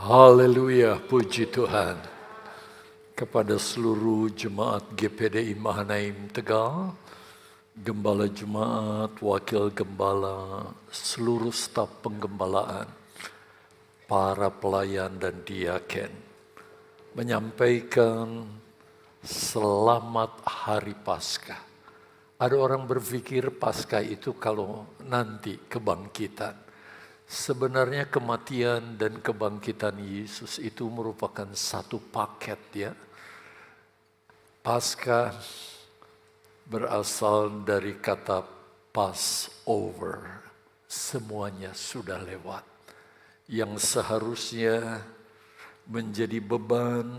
Haleluya, puji Tuhan. Kepada seluruh jemaat GPDI Mahanaim Tegal, Gembala Jemaat, Wakil Gembala, seluruh staf penggembalaan, para pelayan dan diaken, menyampaikan selamat Hari Paskah. Ada orang berpikir Paskah itu kalau nanti kebangkitan. Sebenarnya kematian dan kebangkitan Yesus itu merupakan satu paket ya. Paskah berasal dari kata Passover. Semuanya sudah lewat. Yang seharusnya menjadi beban,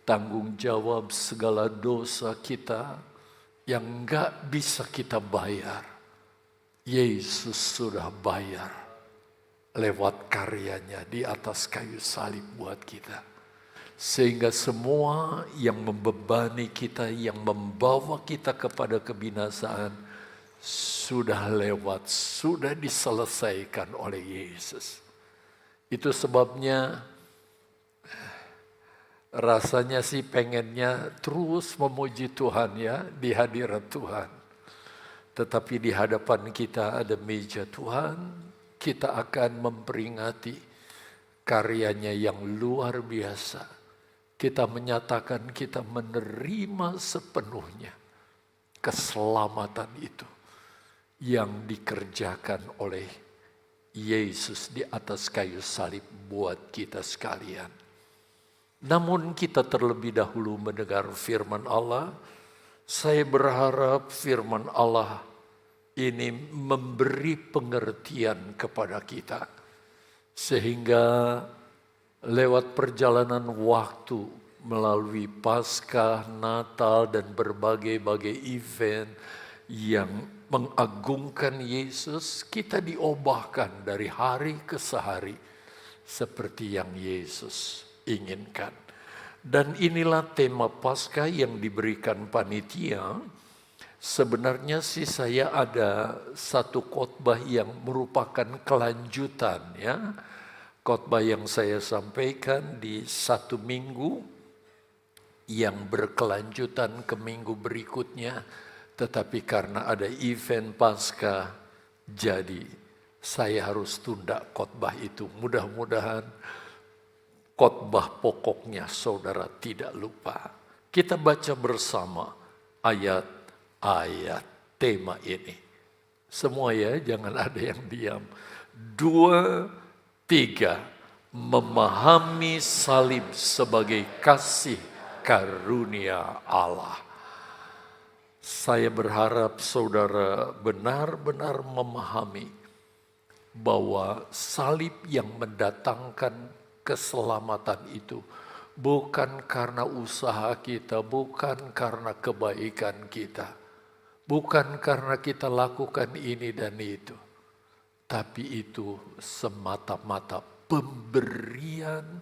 tanggung jawab segala dosa kita yang enggak bisa kita bayar. Yesus sudah bayar. Lewat karyanya di atas kayu salib buat kita. Sehingga semua yang membebani kita, yang membawa kita kepada kebinasaan, sudah lewat, sudah diselesaikan oleh Yesus. Itu sebabnya rasanya sih pengennya terus memuji Tuhan ya, di hadirat Tuhan. Tetapi di hadapan kita ada meja Tuhan, kita akan memperingati karyanya yang luar biasa. Kita menyatakan kita menerima sepenuhnya keselamatan itu yang dikerjakan oleh Yesus di atas kayu salib buat kita sekalian. Namun kita terlebih dahulu mendengar firman Allah. Saya berharap firman Allah ini memberi pengertian kepada kita. Sehingga lewat perjalanan waktu melalui Paskah, Natal dan berbagai-bagai event yang mengagungkan Yesus, kita diubahkan dari hari ke hari seperti yang Yesus inginkan. Dan inilah tema Paskah yang diberikan panitia. Sebenarnya sih saya ada satu khotbah yang merupakan kelanjutan ya. Khotbah yang saya sampaikan di satu minggu yang berkelanjutan ke minggu berikutnya. Tetapi karena ada event Paskah, jadi saya harus tunda khotbah itu. Mudah-mudahan khotbah pokoknya saudara tidak lupa. Kita baca bersama ayat tema ini. Semua ya, jangan ada yang diam. 2, 3. Memahami salib sebagai kasih karunia Allah. Saya berharap saudara benar-benar memahami bahwa salib yang mendatangkan keselamatan itu bukan karena usaha kita, bukan karena kebaikan kita. Bukan karena kita lakukan ini dan itu. Tapi itu semata-mata pemberian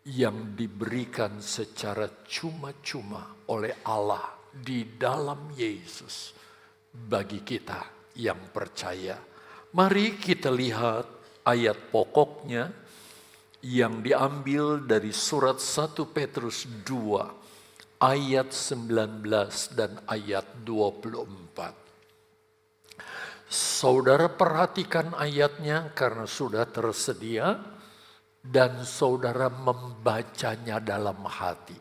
yang diberikan secara cuma-cuma oleh Allah di dalam Yesus bagi kita yang percaya. Mari kita lihat ayat pokoknya yang diambil dari surat 1 Petrus 2 ayat 19 dan ayat 24. Saudara perhatikan ayatnya karena sudah tersedia dan saudara membacanya dalam hati.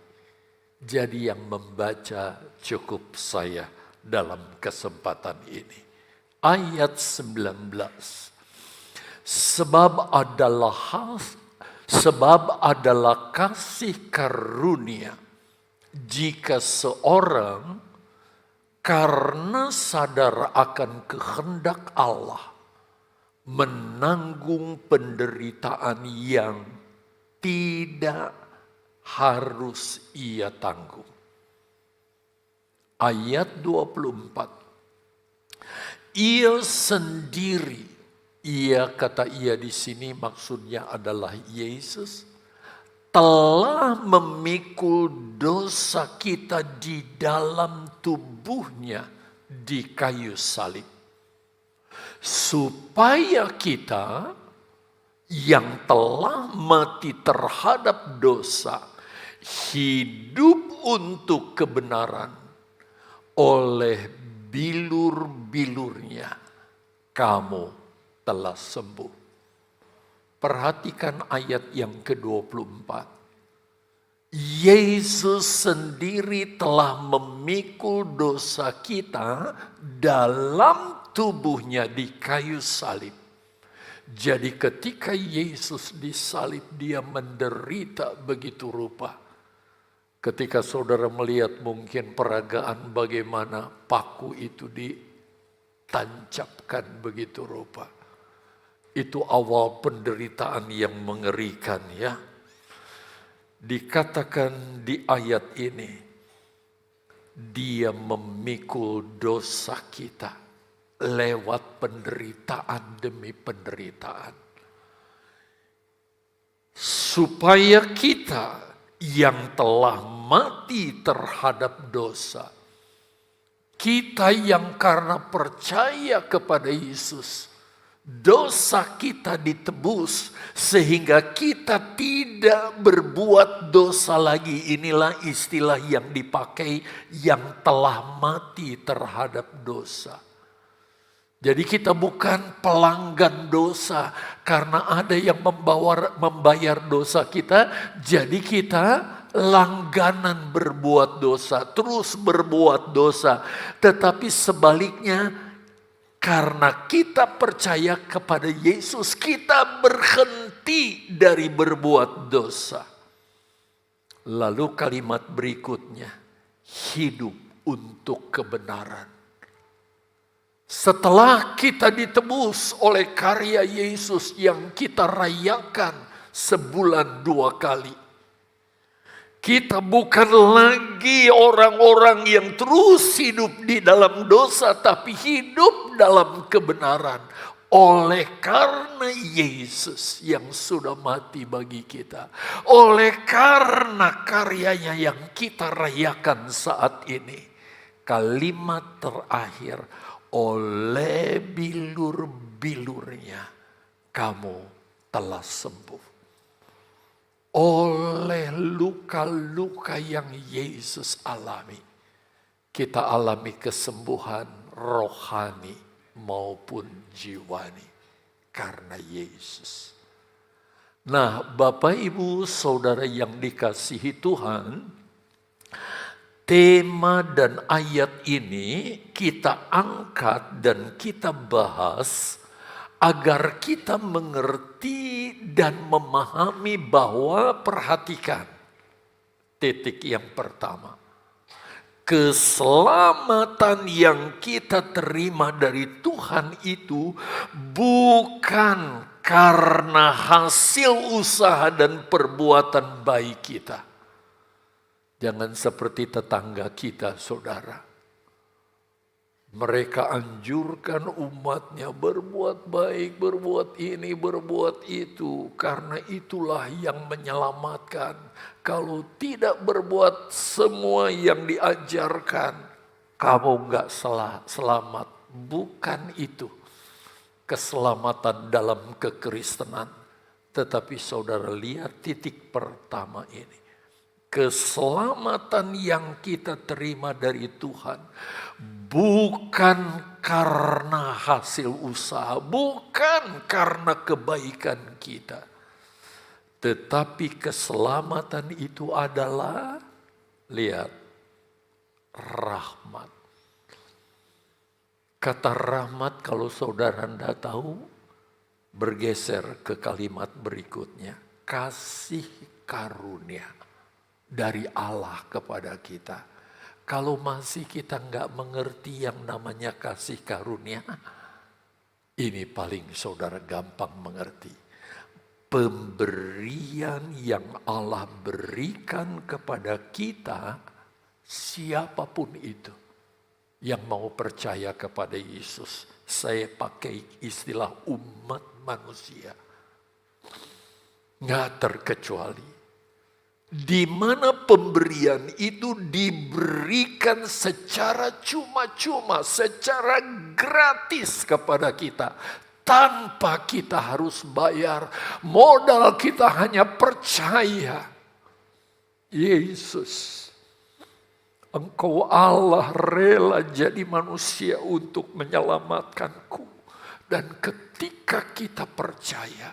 Jadi yang membaca cukup saya dalam kesempatan ini. Ayat 19. Sebab adalah kasih karunia jika seorang karena sadar akan kehendak Allah menanggung penderitaan yang tidak harus ia tanggung. Ayat 24. Ia sendiri, kata ia di sini maksudnya adalah Yesus, telah memikul dosa kita di dalam tubuhnya di kayu salib. Supaya kita yang telah mati terhadap dosa, hidup untuk kebenaran, oleh bilur-bilurnya kamu telah sembuh. Perhatikan ayat yang ke-24. Yesus sendiri telah memikul dosa kita dalam tubuhnya di kayu salib. Jadi ketika Yesus disalib, dia menderita begitu rupa. Ketika saudara melihat mungkin peragaan bagaimana paku itu ditancapkan begitu rupa. Itu awal penderitaan yang mengerikan ya. Dikatakan di ayat ini, dia memikul dosa kita lewat penderitaan demi penderitaan. Supaya kita yang telah mati terhadap dosa, kita yang karena percaya kepada Yesus, dosa kita ditebus sehingga kita tidak berbuat dosa lagi. Inilah istilah yang dipakai, yang telah mati terhadap dosa. Jadi kita bukan pelanggan dosa karena ada yang membayar dosa kita. Jadi kita langganan berbuat dosa, terus berbuat dosa. Tetapi sebaliknya, karena kita percaya kepada Yesus, kita berhenti dari berbuat dosa. Lalu kalimat berikutnya, hidup untuk kebenaran. Setelah kita ditebus oleh karya Yesus yang kita rayakan sebulan 2 kali. Kita bukan lagi orang-orang yang terus hidup di dalam dosa, tapi hidup dalam kebenaran. Oleh karena Yesus yang sudah mati bagi kita. Oleh karena karyanya yang kita rayakan saat ini. Kalimat terakhir, oleh bilur-bilurnya kamu telah sembuh. Oleh luka-luka yang Yesus alami, kita alami kesembuhan rohani maupun jiwani karena Yesus. Nah, Bapak Ibu Saudara yang dikasihi Tuhan, tema dan ayat ini kita angkat dan kita bahas agar kita mengerti dan memahami bahwa, perhatikan titik yang pertama. Keselamatan yang kita terima dari Tuhan itu bukan karena hasil usaha dan perbuatan baik kita. Jangan seperti tetangga kita, saudara. Mereka anjurkan umatnya berbuat baik, berbuat ini, berbuat itu. Karena itulah yang menyelamatkan. Kalau tidak berbuat semua yang diajarkan, kamu gak selamat. Bukan itu keselamatan dalam kekristenan. Tetapi saudara lihat titik pertama ini. Keselamatan yang kita terima dari Tuhan bukan karena hasil usaha, bukan karena kebaikan kita. Tetapi keselamatan itu adalah, lihat, rahmat. Kata rahmat kalau saudara Anda tahu, bergeser ke kalimat berikutnya. Kasih karunia dari Allah kepada kita. Kalau masih kita nggak mengerti yang namanya kasih karunia, ini paling saudara gampang mengerti. pemberian yang Allah berikan kepada kita, siapapun itu yang mau percaya kepada Yesus. Saya pakai istilah umat manusia. Nggak terkecuali. Di mana pemberian itu diberikan secara cuma-cuma, secara gratis kepada kita. Tanpa kita harus bayar. Modal kita hanya percaya. Yesus, Engkau Allah rela jadi manusia untuk menyelamatkanku. Dan ketika kita percaya,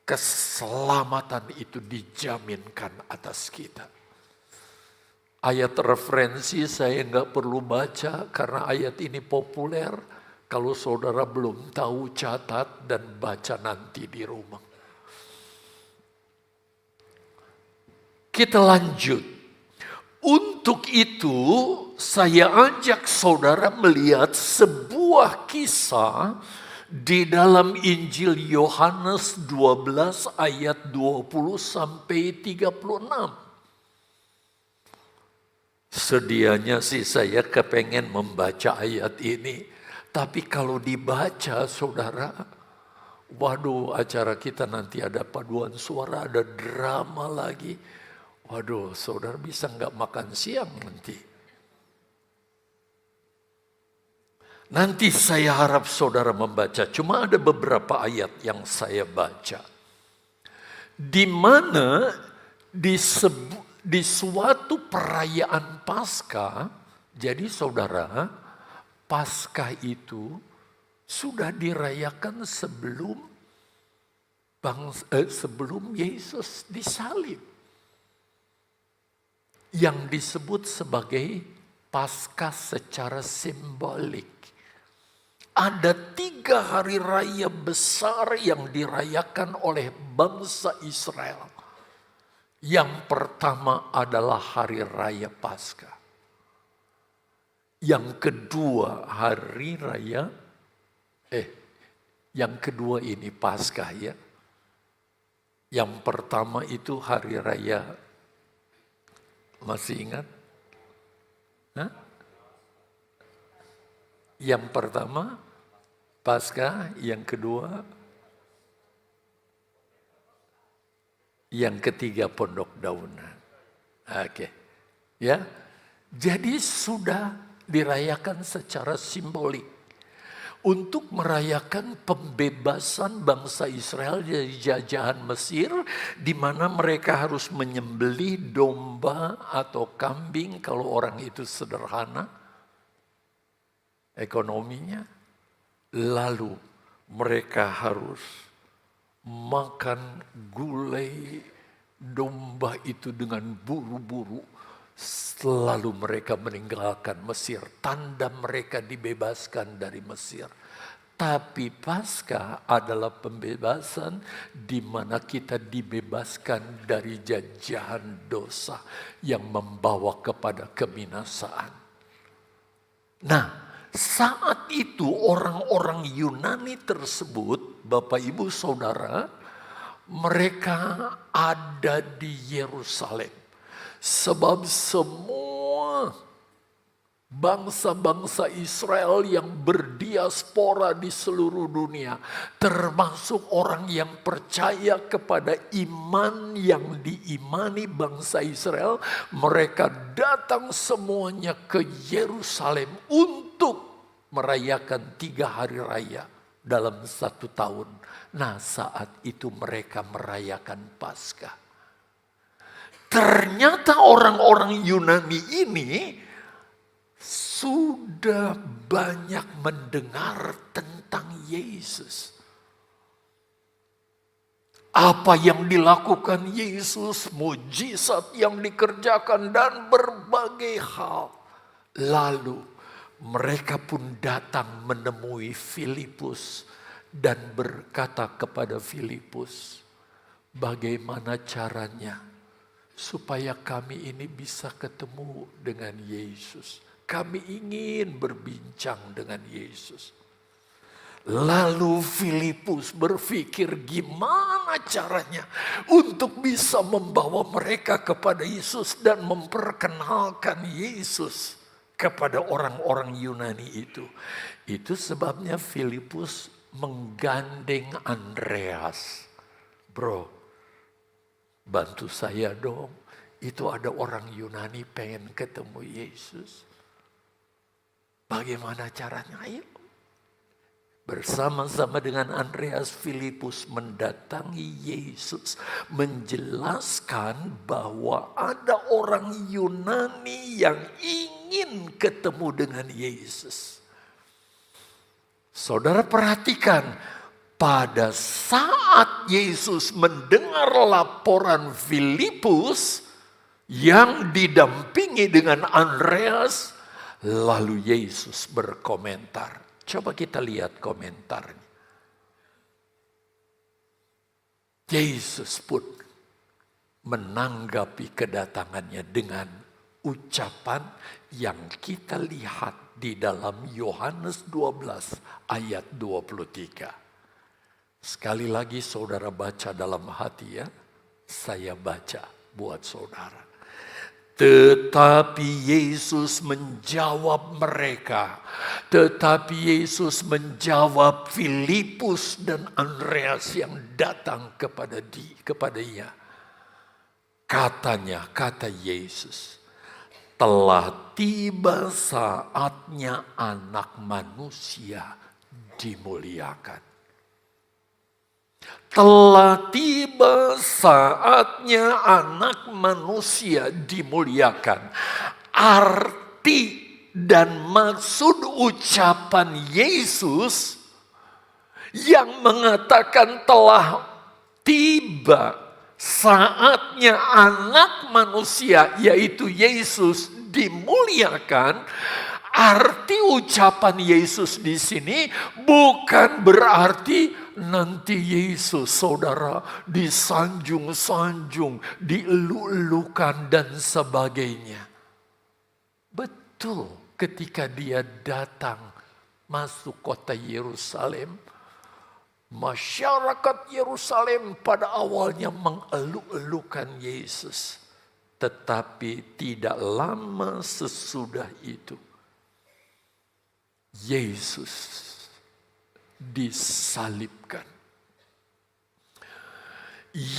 keselamatan itu dijaminkan atas kita. Ayat referensi saya nggak perlu baca karena ayat ini populer. Kalau saudara belum tahu, catat dan baca nanti di rumah. Kita lanjut. Untuk itu saya ajak saudara melihat sebuah kisah di dalam Injil Yohanes 12 ayat 20 sampai 36. Sedianya sih saya kepengen membaca ayat ini. Tapi kalau dibaca saudara, waduh acara kita nanti ada paduan suara, ada drama lagi. Waduh saudara bisa nggak makan siang nanti. Nanti saya harap saudara membaca, cuma ada beberapa ayat yang saya baca. Di mana di suatu perayaan Paskah, jadi saudara, Paskah itu sudah dirayakan sebelum Yesus disalib. Yang disebut sebagai Paskah secara simbolik. Ada 3 hari raya besar yang dirayakan oleh bangsa Israel. Yang pertama adalah hari raya Paskah. Yang kedua hari raya, yang kedua ini Paskah ya. Yang pertama itu hari raya, masih ingat? Hah? Yang pertama Paskah, yang kedua, yang ketiga Pondok Daunan. Oke. Ya. Jadi sudah dirayakan secara simbolik untuk merayakan pembebasan bangsa Israel dari jajahan Mesir, di mana mereka harus menyembelih domba atau kambing kalau orang itu sederhana ekonominya. Lalu mereka harus makan gulai domba itu dengan buru-buru. Lalu mereka meninggalkan Mesir. Tanda mereka dibebaskan dari Mesir. Tapi Paskah adalah pembebasan di mana kita dibebaskan dari jajahan dosa yang membawa kepada kebinasaan. Nah, saat itu orang-orang Yunani tersebut, Bapak Ibu Saudara, mereka ada di Yerusalem. Sebab semua bangsa-bangsa Israel yang berdiaspora di seluruh dunia, termasuk orang yang percaya kepada iman yang diimani bangsa Israel, mereka datang semuanya ke Yerusalem untuk merayakan 3 hari raya dalam 1 tahun. Nah, saat itu mereka merayakan Paskah. Ternyata orang-orang Yunani ini sudah banyak mendengar tentang Yesus. Apa yang dilakukan Yesus, mujizat yang dikerjakan dan berbagai hal. Lalu mereka pun datang menemui Filipus dan berkata kepada Filipus, bagaimana caranya supaya kami ini bisa ketemu dengan Yesus. Kami ingin berbincang dengan Yesus. Lalu Filipus berpikir gimana caranya untuk bisa membawa mereka kepada Yesus dan memperkenalkan Yesus kepada orang-orang Yunani itu. Itu sebabnya Filipus menggandeng Andreas. Bro, bantu saya dong. Itu ada orang Yunani pengen ketemu Yesus. Bagaimana caranya? Ayo. Bersama-sama dengan Andreas, Filipus mendatangi Yesus, menjelaskan bahwa ada orang Yunani yang ingin ketemu dengan Yesus. Saudara perhatikan, pada saat Yesus mendengar laporan Filipus yang didampingi dengan Andreas, lalu Yesus berkomentar. Coba kita lihat komentarnya. Yesus pun menanggapi kedatangannya dengan ucapan yang kita lihat di dalam Yohanes 12 ayat 23. Sekali lagi saudara baca dalam hati ya. Saya baca buat saudara. Tetapi Yesus menjawab mereka. Tetapi Yesus menjawab Filipus dan Andreas yang datang kepadanya. Katanya, kata Yesus, telah tiba saatnya anak manusia dimuliakan. Telah tiba saatnya anak manusia dimuliakan. Arti dan maksud ucapan Yesus yang mengatakan telah tiba saatnya anak manusia, yaitu Yesus, dimuliakan. Arti ucapan Yesus di sini bukan berarti nanti Yesus, saudara, disanjung-sanjung, dielu-elukan dan sebagainya. Betul, ketika dia datang masuk kota Yerusalem, masyarakat Yerusalem pada awalnya mengelu-elukan Yesus. Tetapi tidak lama sesudah itu, Yesus disalibkan.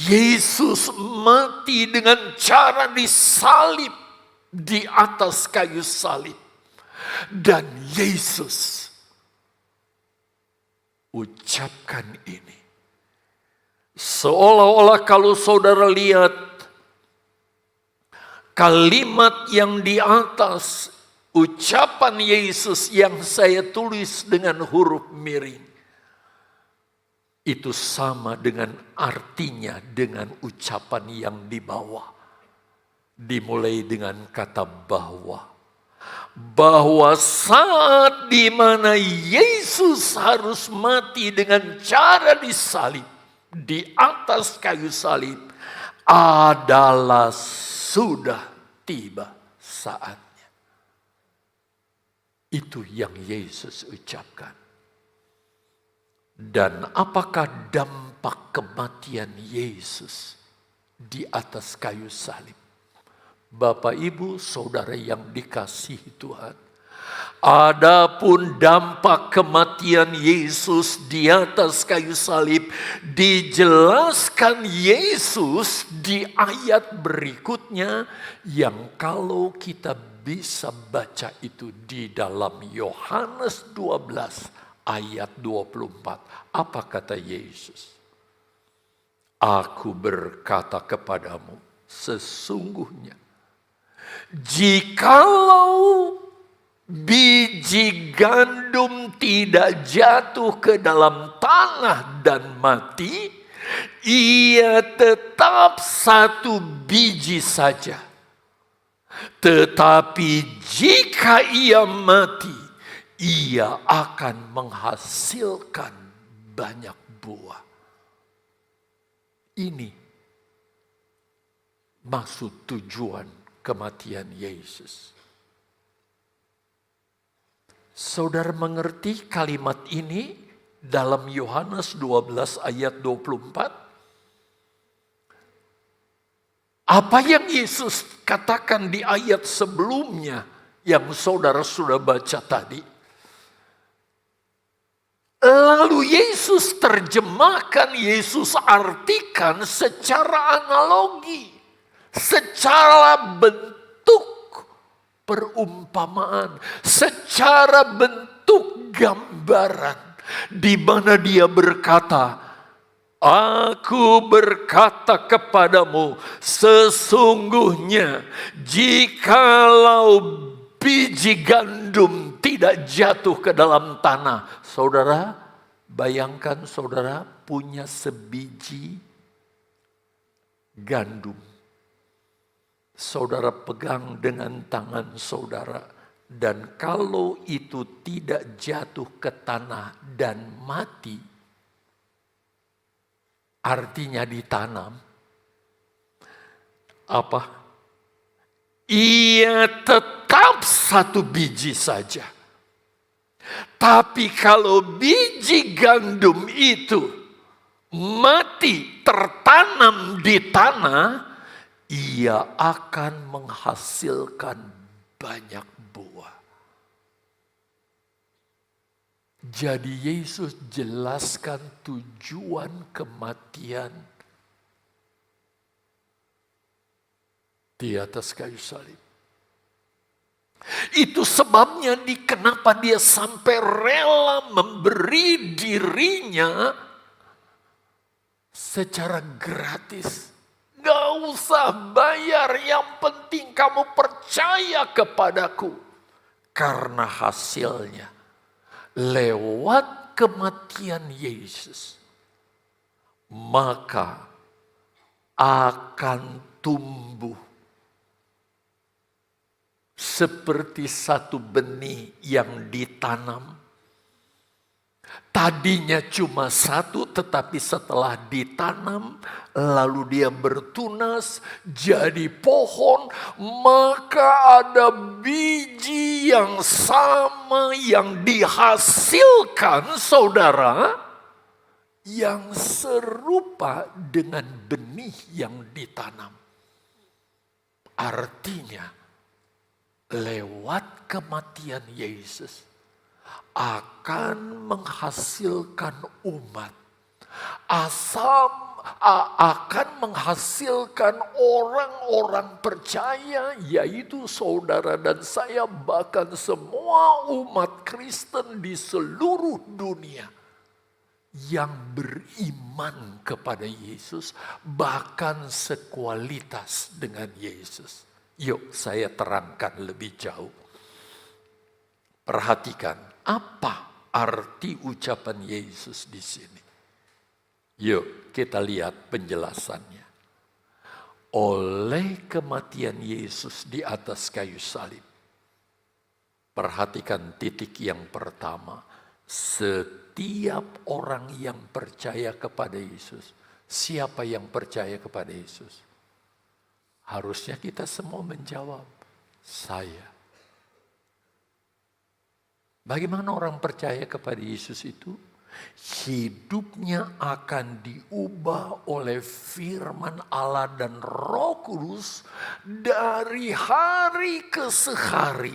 Yesus mati dengan cara disalib di atas kayu salib. Dan Yesus ucapkan ini. Seolah-olah kalau saudara lihat kalimat yang di atas ucapan Yesus yang saya tulis dengan huruf miring, itu sama dengan artinya dengan ucapan yang di bawah. Dimulai dengan kata bahwa saat di mana Yesus harus mati dengan cara disalib di atas kayu salib adalah sudah tiba saat. Itu yang Yesus ucapkan. Dan apakah dampak kematian Yesus di atas kayu salib? Bapak, Ibu, saudara yang dikasihi Tuhan. Adapun dampak kematian Yesus di atas kayu salib dijelaskan Yesus di ayat berikutnya yang kalau kita bisa baca itu di dalam Yohanes 12 ayat 24. Apa kata Yesus? Aku berkata kepadamu, sesungguhnya jikalau biji gandum tidak jatuh ke dalam tanah dan mati, ia tetap satu biji saja. Tetapi jika ia mati, ia akan menghasilkan banyak buah. Ini maksud tujuan kematian Yesus. Saudara mengerti kalimat ini dalam Yohanes 12 ayat 24. Apa yang Yesus katakan di ayat sebelumnya yang saudara sudah baca tadi. Lalu Yesus terjemahkan, Yesus artikan secara analogi, secara bentuk perumpamaan, secara bentuk gambaran. Di mana dia berkata, aku berkata kepadamu, sesungguhnya jikalau biji gandum tidak jatuh ke dalam tanah. Saudara, bayangkan saudara punya sebiji gandum. Saudara pegang dengan tangan saudara. Dan kalau itu tidak jatuh ke tanah dan mati, artinya ditanam, apa? Ia tetap satu biji saja. Tapi kalau biji gandum itu mati tertanam di tanah, ia akan menghasilkan banyak buah. Jadi Yesus jelaskan tujuan kematian di atas kayu salib. Itu sebabnya kenapa dia sampai rela memberi dirinya secara gratis. Gak usah bayar, yang penting kamu percaya kepadaku. Karena hasilnya, lewat kematian Yesus, maka akan tumbuh seperti satu benih yang ditanam. Tadinya cuma satu, tetapi setelah ditanam, lalu dia bertunas, jadi pohon, maka ada biji yang sama yang dihasilkan, saudara, yang serupa dengan benih yang ditanam. Artinya, lewat kematian Yesus akan menghasilkan umat, akan menghasilkan orang-orang percaya, yaitu saudara dan saya, bahkan semua umat Kristen di seluruh dunia yang beriman kepada Yesus, bahkan sekualitas dengan Yesus. Yuk saya terangkan lebih jauh. Perhatikan apa arti ucapan Yesus di sini. Yuk kita lihat penjelasannya. Oleh kematian Yesus di atas kayu salib. Perhatikan titik yang pertama. Setiap orang yang percaya kepada Yesus. Siapa yang percaya kepada Yesus? Harusnya kita semua menjawab, saya. Bagaimana orang percaya kepada Yesus itu? Hidupnya akan diubah oleh firman Allah dan Roh Kudus dari hari ke hari.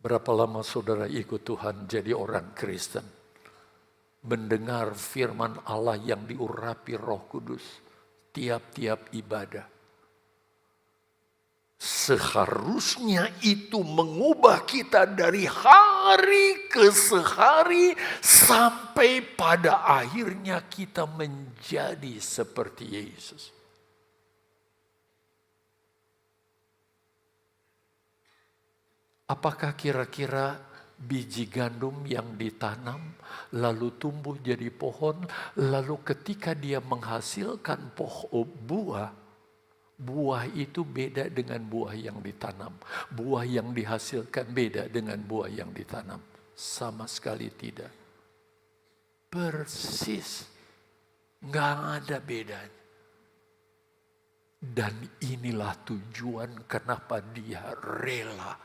Berapa lama saudara ikut Tuhan jadi orang Kristen? Mendengar firman Allah yang diurapi Roh Kudus tiap-tiap ibadah. Seharusnya itu mengubah kita dari hari ke hari sampai pada akhirnya kita menjadi seperti Yesus. Apakah kira-kira biji gandum yang ditanam lalu tumbuh jadi pohon, lalu ketika dia menghasilkan buah itu beda dengan buah yang ditanam. Buah yang dihasilkan beda dengan buah yang ditanam. Sama sekali tidak. Persis. Nggak ada bedanya. Dan inilah tujuan kenapa dia rela.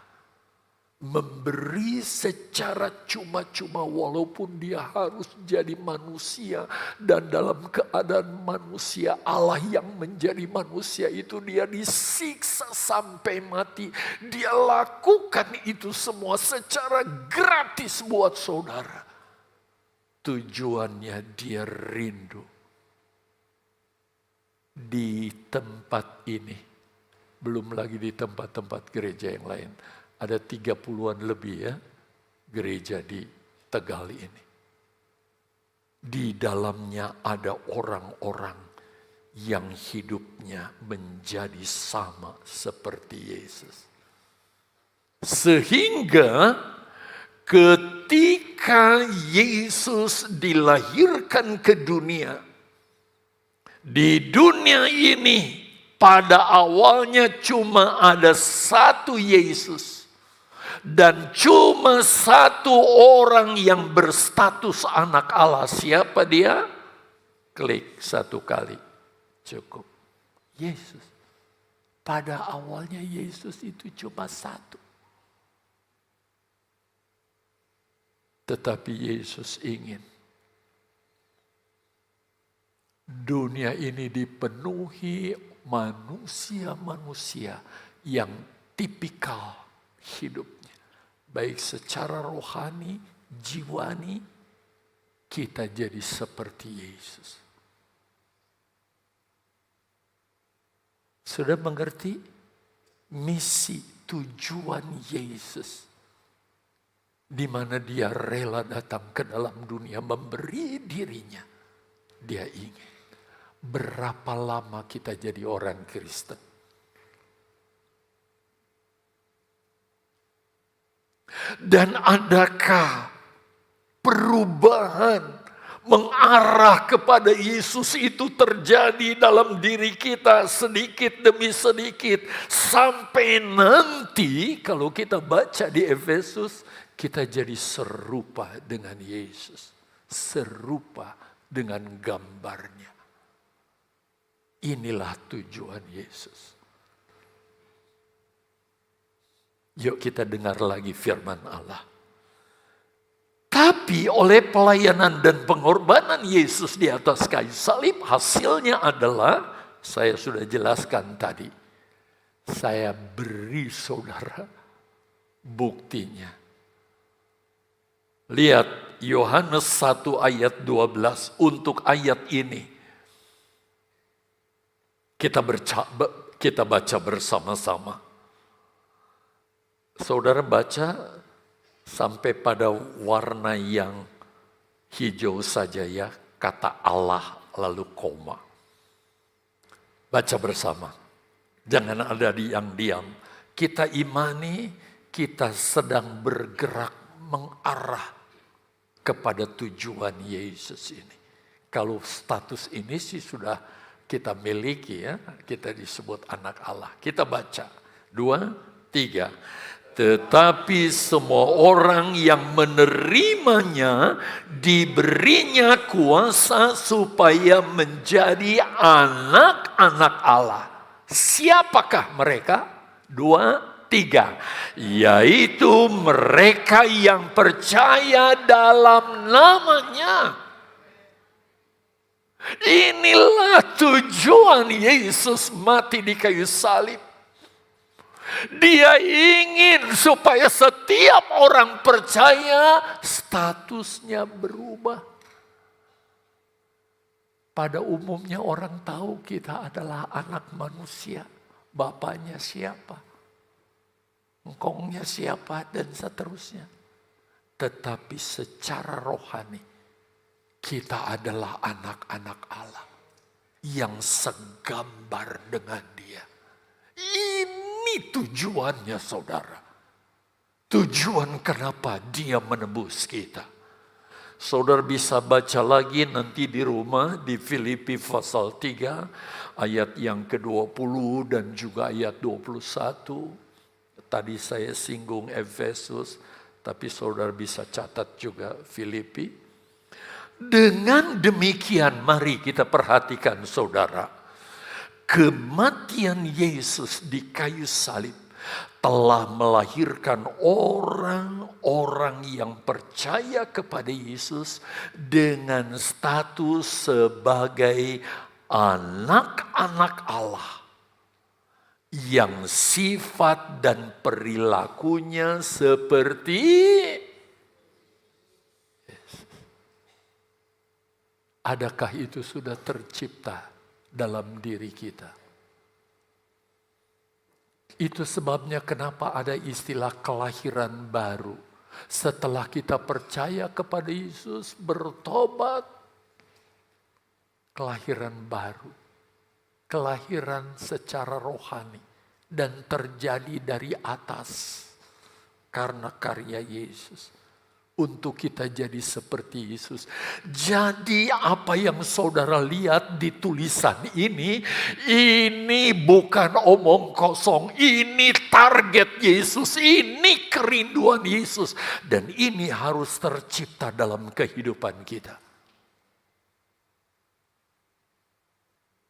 memberi secara cuma-cuma walaupun dia harus jadi manusia. Dan dalam keadaan manusia, Allah yang menjadi manusia itu dia disiksa sampai mati. Dia lakukan itu semua secara gratis buat saudara. Tujuannya dia rindu di tempat ini. Belum lagi di tempat-tempat gereja yang lain. Ada 30-an lebih ya gereja di Tegal ini. Di dalamnya ada orang-orang yang hidupnya menjadi sama seperti Yesus. Sehingga ketika Yesus dilahirkan ke dunia, di dunia ini pada awalnya cuma ada satu Yesus. Dan cuma satu orang yang berstatus anak Allah. Siapa dia? Klik satu kali. Cukup. Yesus. Pada awalnya Yesus itu cuma satu. Tetapi Yesus ingin dunia ini dipenuhi manusia-manusia yang tipikal hidupnya. Baik secara rohani, jiwani, kita jadi seperti Yesus. Sudah mengerti misi tujuan Yesus? Di mana dia rela datang ke dalam dunia memberi dirinya. Dia ingin. Berapa lama kita jadi orang Kristen? Dan adakah perubahan mengarah kepada Yesus itu terjadi dalam diri kita sedikit demi sedikit. Sampai nanti kalau kita baca di Efesus, kita jadi serupa dengan Yesus. Serupa dengan gambarnya. Inilah tujuan Yesus. Yuk kita dengar lagi firman Allah. Tapi oleh pelayanan dan pengorbanan Yesus di atas kayu salib, hasilnya adalah, saya sudah jelaskan tadi. Saya beri saudara buktinya. Lihat Yohanes 1 ayat 12, untuk ayat ini. Kita baca bersama-sama. Saudara baca sampai pada warna yang hijau saja ya, kata Allah lalu koma. Baca bersama. Jangan ada yang diam. Kita imani, kita sedang bergerak mengarah kepada tujuan Yesus ini. Kalau status ini sih sudah kita miliki ya, kita disebut anak Allah. Kita baca. 2, 3. Tetapi semua orang yang menerimanya diberinya kuasa supaya menjadi anak-anak Allah. Siapakah mereka? 2, 3. Yaitu mereka yang percaya dalam namanya. Inilah tujuan Yesus mati di kayu salib. Dia ingin supaya setiap orang percaya statusnya berubah. Pada umumnya orang tahu kita adalah anak manusia. Bapaknya siapa? Engkongnya siapa? Dan seterusnya. Tetapi secara rohani kita adalah anak-anak Allah yang segambar dengan Dia. Ini tujuannya saudara. Tujuan kenapa Dia menebus kita. Saudara bisa baca lagi nanti di rumah di Filipi pasal 3 ayat yang ke-20 dan juga ayat 21. Tadi saya singgung Efesus, tapi saudara bisa catat juga Filipi. Dengan demikian mari kita perhatikan saudara. Kematian Yesus di kayu salib telah melahirkan orang-orang yang percaya kepada Yesus dengan status sebagai anak-anak Allah yang sifat dan perilakunya seperti Yesus. Adakah itu sudah tercipta dalam diri kita? Itu sebabnya kenapa ada istilah kelahiran baru. Setelah kita percaya kepada Yesus, bertobat, kelahiran baru. Kelahiran secara rohani. Dan terjadi dari atas. Karena karya Yesus. Untuk kita jadi seperti Yesus. Jadi apa yang saudara lihat di tulisan ini bukan omong kosong. Ini target Yesus, ini kerinduan Yesus. Dan ini harus tercipta dalam kehidupan kita.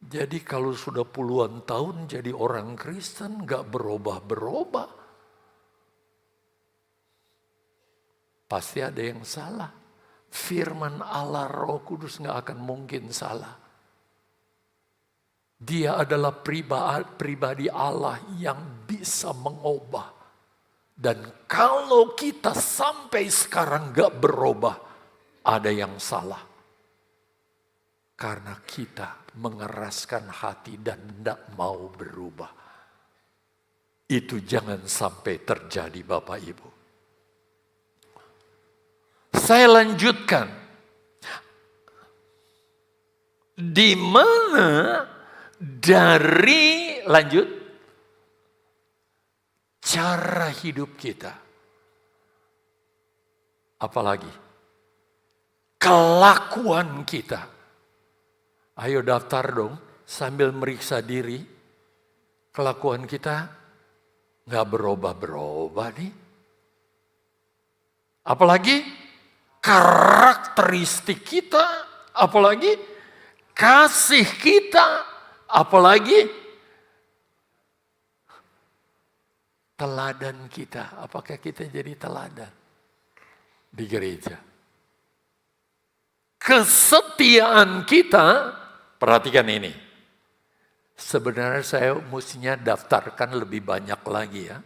Jadi kalau sudah puluhan tahun jadi orang Kristen gak berubah-berubah. Pasti ada yang salah. Firman Allah Roh Kudus gak akan mungkin salah. Dia adalah pribadi Allah yang bisa mengubah. Dan kalau kita sampai sekarang gak berubah, ada yang salah. Karena kita mengeraskan hati dan tidak mau berubah. Itu jangan sampai terjadi Bapak Ibu. Saya lanjutkan. Di mana dari cara hidup kita. Apalagi kelakuan kita. Ayo daftar dong sambil meriksa diri. Kelakuan kita gak berubah-berubah nih. Apalagi karakteristik kita, apalagi kasih kita, apalagi teladan kita. Apakah kita jadi teladan di gereja? Kesetiaan kita, perhatikan ini. Sebenarnya saya mestinya daftarkan lebih banyak lagi ya.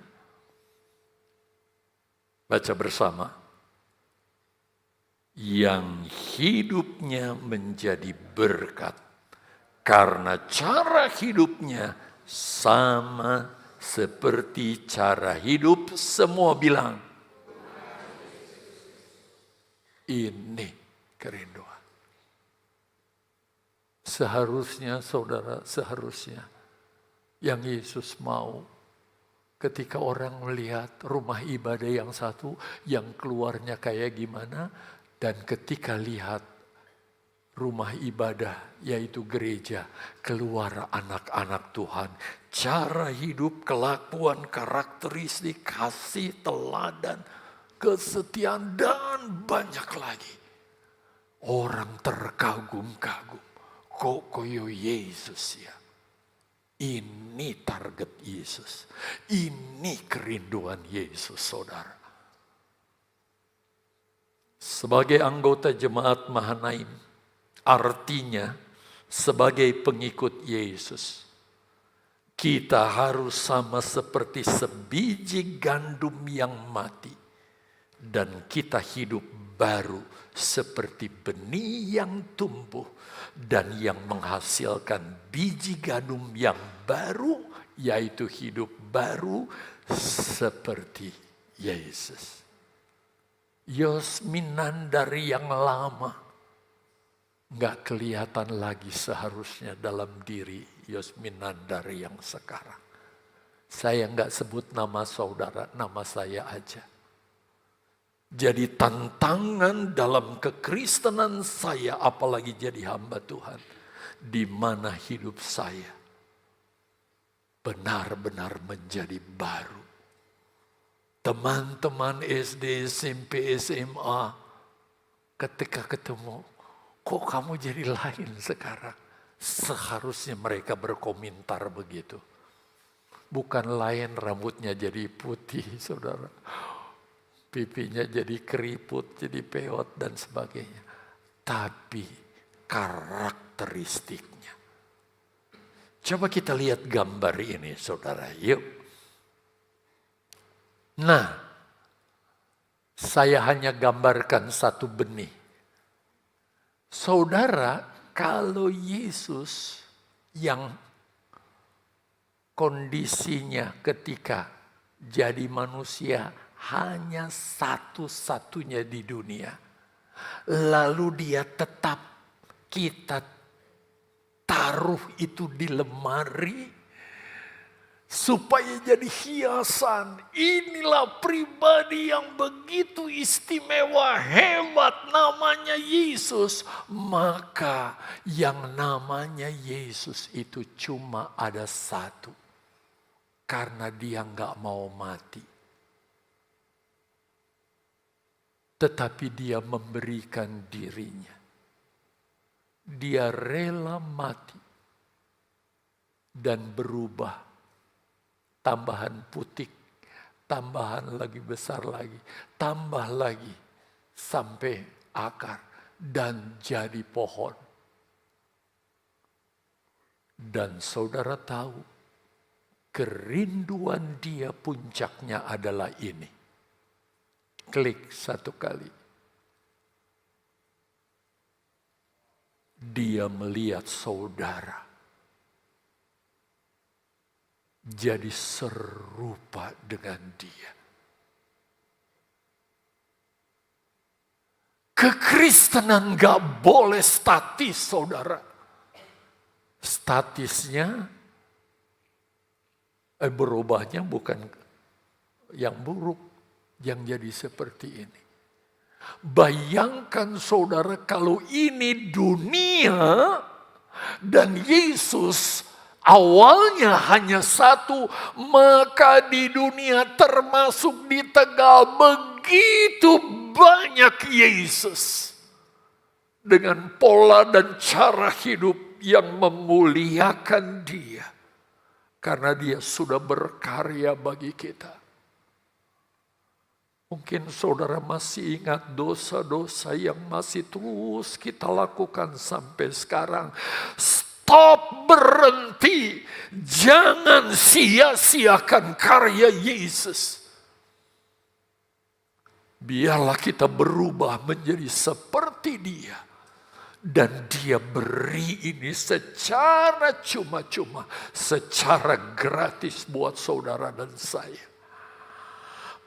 Baca bersama. Yang hidupnya menjadi berkat karena cara hidupnya sama seperti cara hidup semua bilang. Ini kerinduan. Seharusnya saudara, yang Yesus mau ketika orang melihat rumah ibadah yang satu yang keluarnya kayak gimana. Dan ketika lihat rumah ibadah yaitu gereja, keluar anak-anak Tuhan. Cara hidup, kelakuan, karakteristik, kasih, teladan, kesetiaan dan banyak lagi. Orang terkagum-kagum. Kok koyo Yesus ya. Ini target Yesus. Ini kerinduan Yesus saudara. Sebagai anggota jemaat Mahanaim, artinya sebagai pengikut Yesus, kita harus sama seperti sebiji gandum yang mati. Dan kita hidup baru seperti benih yang tumbuh dan yang menghasilkan biji gandum yang baru, yaitu hidup baru seperti Yesus. Yasminan dari yang lama gak kelihatan lagi seharusnya dalam diri Yasminan dari yang sekarang. Saya gak sebut nama saudara, nama saya aja. Jadi tantangan dalam kekristenan saya, apalagi jadi hamba Tuhan, di mana hidup saya benar-benar menjadi baru. Teman-teman SD, SMP, SMA, ketika ketemu, kok kamu jadi lain sekarang? Seharusnya mereka berkomentar begitu. Bukan lain rambutnya jadi putih, saudara. Pipinya jadi keriput, jadi peot dan sebagainya. Tapi karakteristiknya. Coba kita lihat gambar ini, saudara. Yuk. Nah, saya hanya gambarkan satu benih. Saudara, kalau Yesus yang kondisinya ketika jadi manusia hanya satu-satunya di dunia. Lalu dia tetap kita taruh itu di lemari supaya jadi hiasan. Inilah pribadi yang begitu istimewa, hebat, namanya Yesus. Maka yang namanya Yesus itu cuma ada satu. Karena dia nggak mau mati. Tetapi dia memberikan dirinya. Dia rela mati. Dan berubah. Tambahan putik. Tambahan lagi besar lagi. Tambah lagi. Sampai akar. Dan jadi pohon. Dan saudara tahu. Kerinduan dia puncaknya adalah ini. Klik satu kali. Dia melihat saudara. Jadi serupa dengan dia. Kekristenan gak boleh statis, saudara. Statisnya berubahnya bukan yang buruk, yang jadi seperti ini. Bayangkan saudara kalau ini dunia dan Yesus awalnya hanya satu, maka di dunia termasuk di Tegal begitu banyak Yesus. Dengan pola dan cara hidup yang memuliakan dia. Karena dia sudah berkarya bagi kita. Mungkin saudara masih ingat dosa-dosa yang masih terus kita lakukan sampai sekarang. Stop, berhenti. Jangan sia-siakan karya Yesus. Biarlah kita berubah menjadi seperti dia. Dan dia beri ini secara cuma-cuma, secara gratis buat saudara dan saya.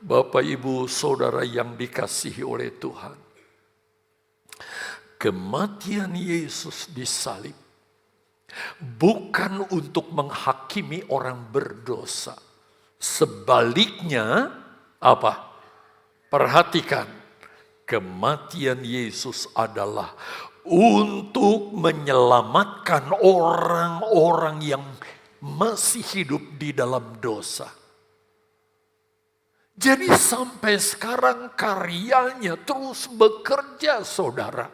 Bapak, Ibu, saudara yang dikasihi oleh Tuhan. Kematian Yesus di salib bukan untuk menghakimi orang berdosa. Sebaliknya, apa? Perhatikan, kematian Yesus adalah untuk menyelamatkan orang-orang yang masih hidup di dalam dosa. Jadi sampai sekarang karyanya terus bekerja, saudara.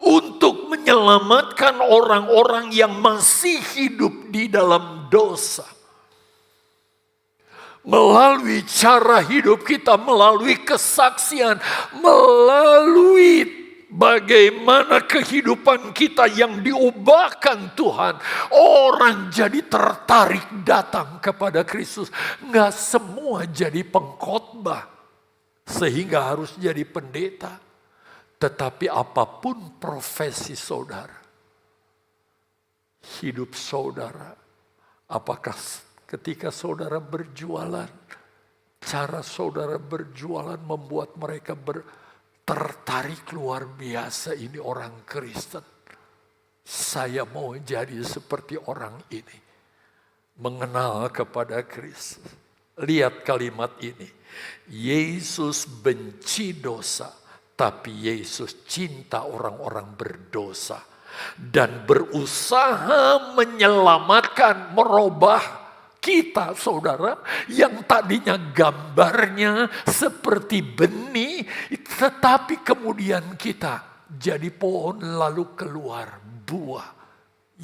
Untuk menyelamatkan orang-orang yang masih hidup di dalam dosa. Melalui cara hidup kita, melalui kesaksian, melalui bagaimana kehidupan kita yang diubahkan Tuhan. Orang jadi tertarik datang kepada Kristus. Nggak semua jadi pengkhotbah. Sehingga harus jadi pendeta. Tetapi apapun profesi saudara. Hidup saudara. Apakah ketika saudara berjualan. Cara saudara berjualan membuat mereka tertarik luar biasa, ini orang Kristen. Saya mau jadi seperti orang ini. Mengenal kepada Kristus. Lihat kalimat ini. Yesus benci dosa, tapi Yesus cinta orang-orang berdosa. Dan berusaha menyelamatkan, merubah kita, saudara, yang tadinya gambarnya seperti benih, tetapi kemudian kita jadi pohon lalu keluar buah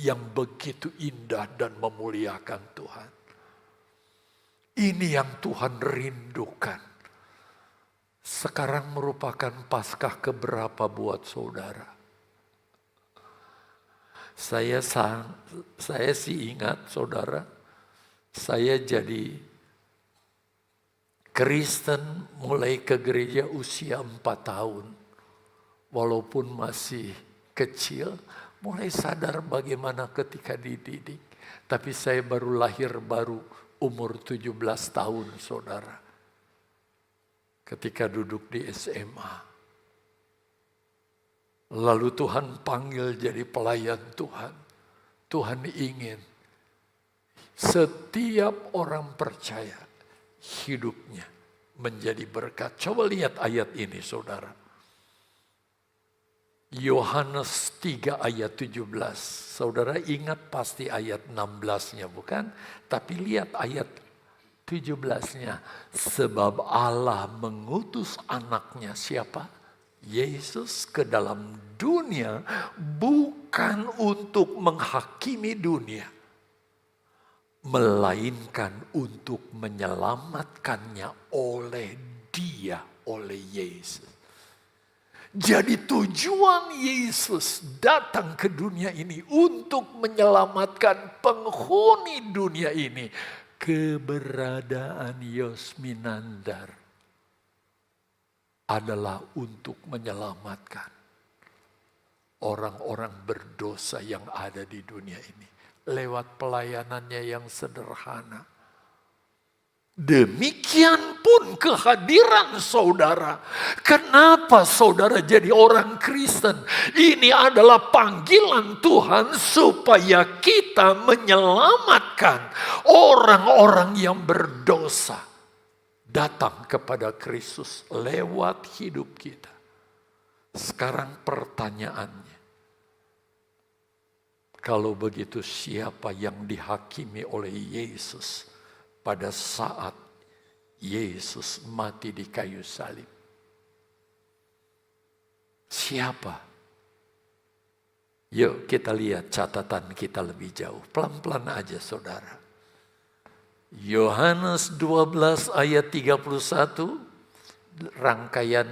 yang begitu indah dan memuliakan Tuhan. Ini yang Tuhan rindukan. Sekarang merupakan Paskah keberapa buat saudara? Saya sih ingat saudara, saya jadi Kristen mulai ke gereja usia 4 tahun. Walaupun masih kecil, mulai sadar bagaimana ketika dididik. Tapi saya baru lahir umur 17 tahun saudara. Ketika duduk di SMA. Lalu Tuhan panggil jadi pelayan Tuhan. Tuhan ingin setiap orang percaya hidupnya menjadi berkat. Coba lihat ayat ini saudara. Yohanes 3 ayat 17. Saudara ingat pasti ayat 16-nya bukan? Tapi lihat ayat 17-nya. Sebab Allah mengutus anaknya siapa? Yesus ke dalam dunia bukan untuk menghakimi dunia, melainkan untuk menyelamatkannya oleh Dia, oleh Yesus. Jadi tujuan Yesus datang ke dunia ini untuk menyelamatkan penghuni dunia ini. Keberadaan Yosminandar adalah untuk menyelamatkan orang-orang berdosa yang ada di dunia ini. Lewat pelayanannya yang sederhana. Demikian pun kehadiran saudara. Kenapa saudara jadi orang Kristen? Ini adalah panggilan Tuhan supaya kita menyelamatkan orang-orang yang berdosa. Datang kepada Kristus lewat hidup kita. Sekarang pertanyaannya. Kalau begitu siapa yang dihakimi oleh Yesus pada saat Yesus mati di kayu salib? Siapa? Yuk kita lihat catatan kita lebih jauh. Pelan-pelan aja saudara. Yohanes 12 ayat 31, rangkaian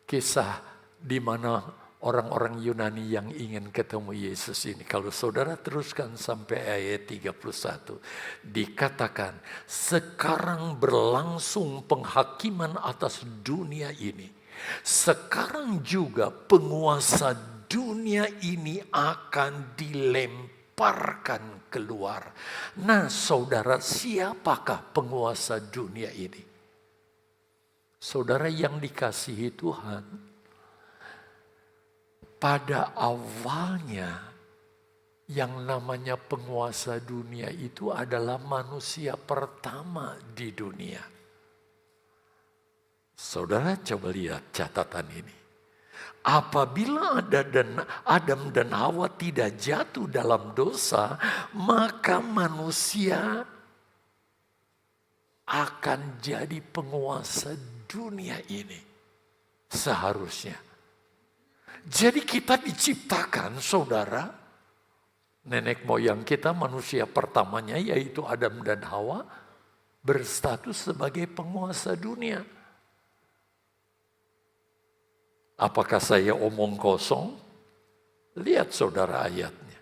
kisah di mana orang-orang Yunani yang ingin ketemu Yesus ini. Kalau saudara teruskan sampai ayat 31, dikatakan sekarang berlangsung penghakiman atas dunia ini. Sekarang juga penguasa dunia ini akan dilemparkan keluar. Nah saudara, siapakah penguasa dunia ini? Saudara yang dikasihi Tuhan, pada awalnya yang namanya penguasa dunia itu adalah manusia pertama di dunia. Saudara coba lihat catatan ini. Apabila Adam dan Hawa tidak jatuh dalam dosa, maka manusia akan jadi penguasa dunia ini. Seharusnya. Jadi kita diciptakan, saudara, nenek moyang kita manusia pertamanya yaitu Adam dan Hawa berstatus sebagai penguasa dunia. Apakah saya omong kosong? Lihat saudara ayatnya.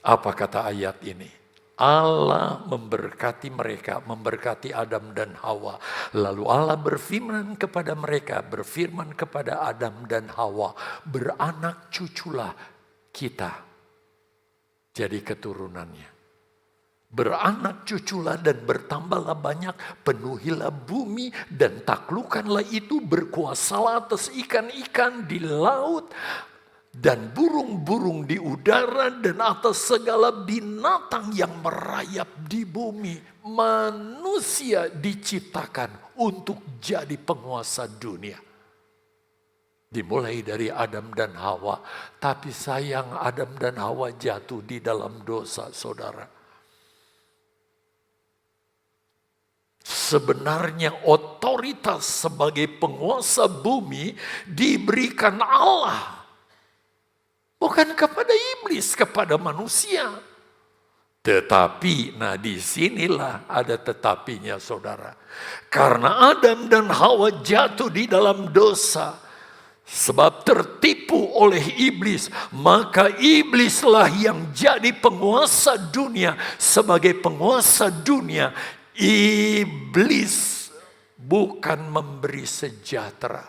Apa kata ayat ini? Allah memberkati mereka, memberkati Adam dan Hawa. Lalu Allah berfirman kepada mereka, berfirman kepada Adam dan Hawa, beranak cuculah kita jadi keturunannya. Beranak cuculah dan bertambahlah banyak, penuhilah bumi dan taklukkanlah itu, berkuasalah atas ikan-ikan di laut dan burung-burung di udara dan atas segala binatang yang merayap di bumi. Manusia diciptakan untuk jadi penguasa dunia. Dimulai dari Adam dan Hawa, tapi sayang Adam dan Hawa jatuh di dalam dosa, saudara. Sebenarnya otoritas sebagai penguasa bumi diberikan Allah. Bukan kepada iblis, kepada manusia. Tetapi, nah disinilah ada tetapinya saudara. Karena Adam dan Hawa jatuh di dalam dosa, sebab tertipu oleh iblis, maka iblislah yang jadi penguasa dunia. Sebagai penguasa dunia, iblis bukan memberi sejahtera,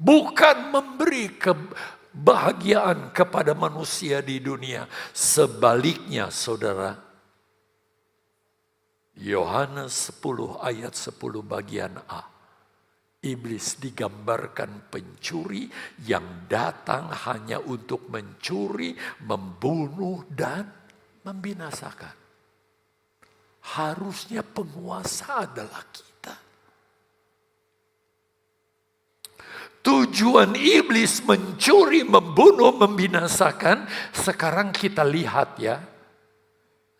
bukan memberi kebahagiaan kepada manusia di dunia. Sebaliknya saudara, Yohanes 10 ayat 10 bagian A. Iblis digambarkan pencuri yang datang hanya untuk mencuri, membunuh, dan membinasakan. Harusnya penguasa adalah kita. Tujuan iblis mencuri, membunuh, membinasakan, sekarang kita lihat ya,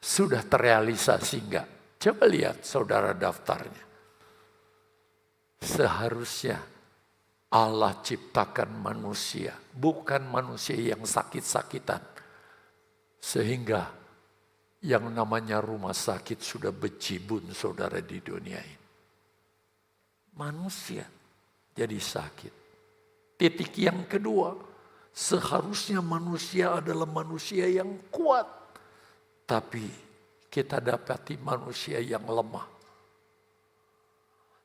sudah terrealisasi enggak? Coba lihat saudara daftarnya. Seharusnya Allah ciptakan manusia, bukan manusia yang sakit-sakitan. Sehingga yang namanya rumah sakit sudah bejibun saudara di dunia ini. Manusia jadi sakit. Titik yang kedua, seharusnya manusia adalah manusia yang kuat. Tapi kita dapati manusia yang lemah.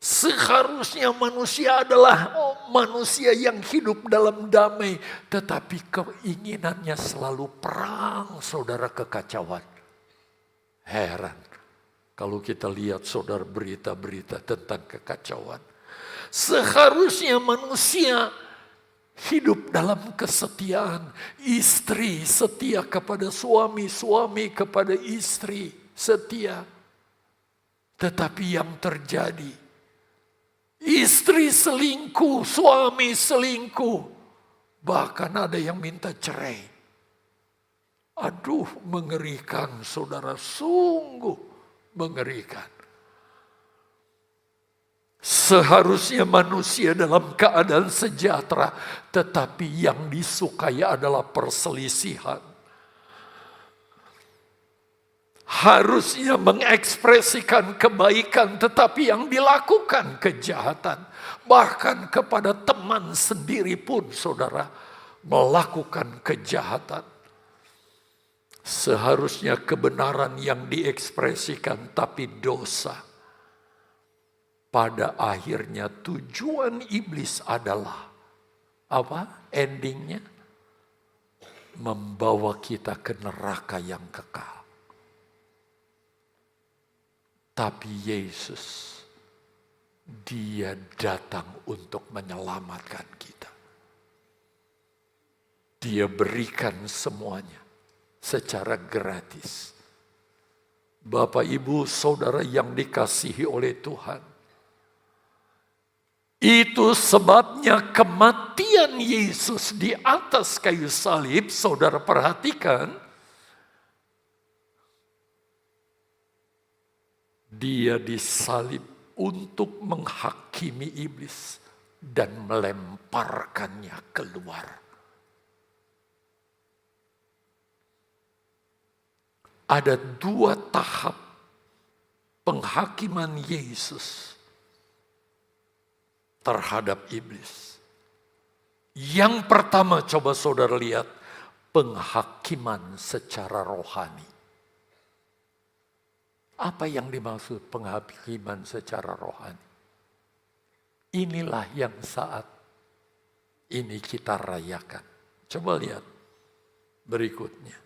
Seharusnya manusia adalah manusia yang hidup dalam damai. Tetapi keinginannya selalu perang, saudara, kekacauan. Heran kalau kita lihat saudara berita-berita tentang kekacauan. Seharusnya manusia hidup dalam kesetiaan. Istri setia kepada suami, suami kepada istri setia. Tetapi yang terjadi, istri selingkuh, suami selingkuh. Bahkan ada yang minta cerai. Aduh, mengerikan saudara, sungguh mengerikan. Seharusnya manusia dalam keadaan sejahtera, tetapi yang disukai adalah perselisihan. Harusnya mengekspresikan kebaikan, tetapi yang dilakukan kejahatan. Bahkan kepada teman sendiri pun saudara melakukan kejahatan. Seharusnya kebenaran yang diekspresikan, tapi dosa. Pada akhirnya tujuan iblis adalah apa? Endingnya membawa kita ke neraka yang kekal. Tapi Yesus, Dia datang untuk menyelamatkan kita. Dia berikan semuanya secara gratis. Bapak, Ibu, Saudara yang dikasihi oleh Tuhan, itu sebabnya kematian Yesus di atas kayu salib, saudara perhatikan, Dia disalib untuk menghakimi iblis dan melemparkannya keluar. Ada dua tahap penghakiman Yesus terhadap iblis. Yang pertama, coba saudara lihat, penghakiman secara rohani. Apa yang dimaksud penghakiman secara rohani? Inilah yang saat ini kita rayakan. Coba lihat berikutnya.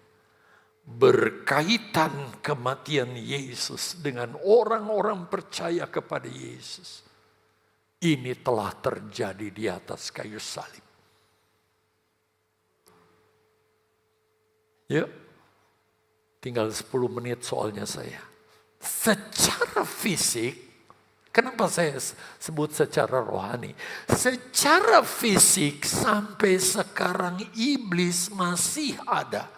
Berkaitan kematian Yesus dengan orang-orang percaya kepada Yesus. Ini telah terjadi di atas kayu salib. Ya, tinggal 10 menit soalnya saya. Secara fisik, kenapa saya sebut secara rohani? Secara fisik sampai sekarang iblis masih ada.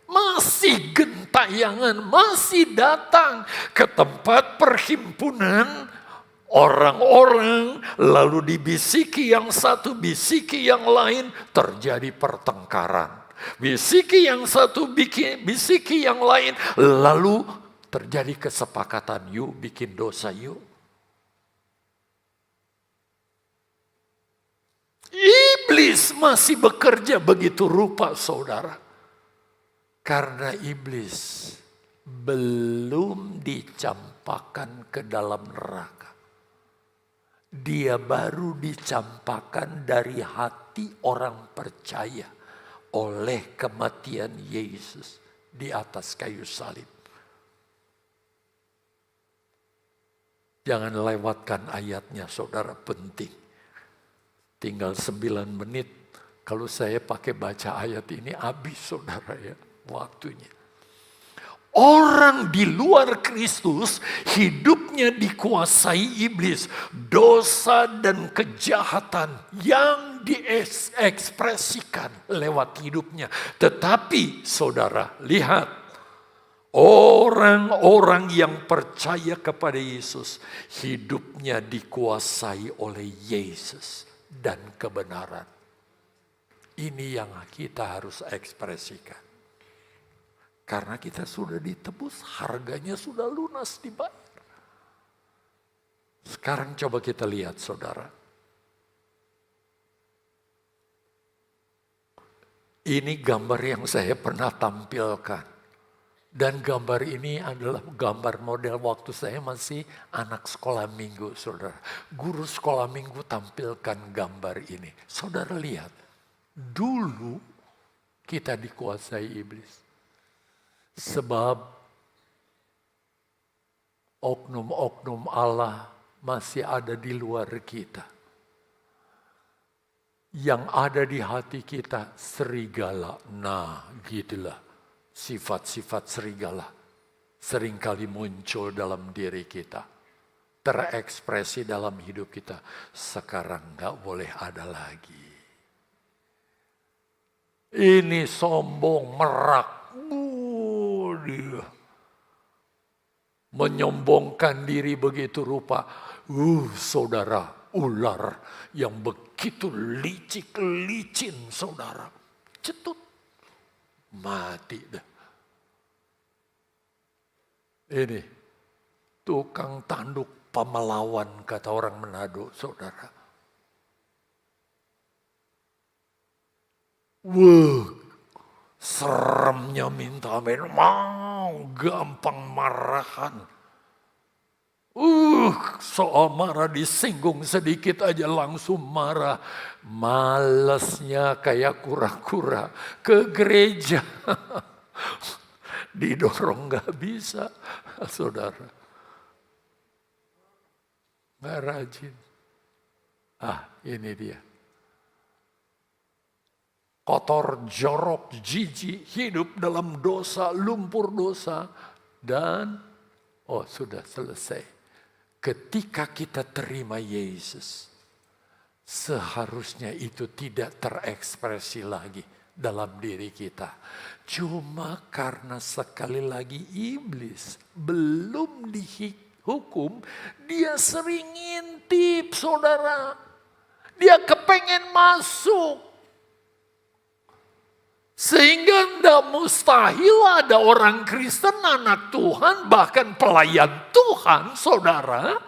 Masih gentayangan, masih datang ke tempat perhimpunan orang-orang, lalu dibisiki yang satu, bisiki yang lain, terjadi pertengkaran. Bisiki yang satu, bisiki yang lain. Lalu terjadi kesepakatan, yuk bikin dosa yuk. Iblis masih bekerja begitu rupa, saudara. Karena iblis belum dicampakkan ke dalam neraka. Dia baru dicampakkan dari hati orang percaya oleh kematian Yesus di atas kayu salib. Jangan lewatkan ayatnya, saudara, penting. Tinggal 9 menit. Kalau saya pakai baca ayat ini habis, saudara, ya, waktunya. Orang di luar Kristus hidupnya dikuasai iblis, dosa dan kejahatan yang diekspresikan lewat hidupnya. Tetapi saudara, lihat, orang-orang yang percaya kepada Yesus hidupnya dikuasai oleh Yesus dan kebenaran. Ini yang kita harus ekspresikan. Karena kita sudah ditebus, harganya sudah lunas dibayar. Sekarang coba kita lihat, saudara. Ini gambar yang saya pernah tampilkan. Dan gambar ini adalah gambar model waktu saya masih anak sekolah minggu, saudara. Guru sekolah minggu tampilkan gambar ini. Saudara lihat, dulu kita dikuasai iblis. Sebab oknum-oknum Allah masih ada di luar kita. Yang ada di hati kita serigala. Nah, gitulah sifat-sifat serigala seringkali muncul dalam diri kita. Terekspresi dalam hidup kita. Sekarang gak boleh ada lagi. Ini sombong, merak. Dia menyombongkan diri begitu rupa. Saudara, ular yang begitu licin, saudara. Cetut. Mati dah. Ini tukang tanduk pemelawan, kata orang Manado, saudara. Seremnya minta amin, mau gampang marahan. Soal marah disinggung sedikit aja langsung marah. Malesnya kayak kura-kura ke gereja. Didorong gak bisa, saudara. Gak rajin. Ini dia. Kotor, jorok, jijik, hidup dalam dosa, lumpur dosa. Dan, sudah selesai. Ketika kita terima Yesus, seharusnya itu tidak terekspresi lagi dalam diri kita. Cuma karena sekali lagi iblis belum dihukum, dia sering ngintip, saudara. Dia kepengen masuk. Sehingga tidak mustahil ada orang Kristen, anak Tuhan, bahkan pelayan Tuhan, saudara,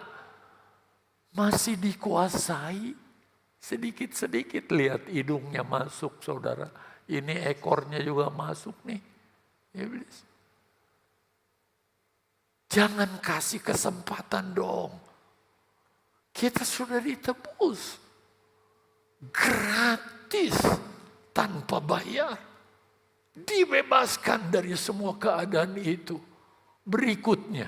masih dikuasai. Sedikit-sedikit lihat hidungnya masuk, saudara. Ini ekornya juga masuk nih, iblis. Jangan kasih kesempatan dong. Kita sudah ditebus. Gratis, tanpa bayar. Dibebaskan dari semua keadaan itu. Berikutnya.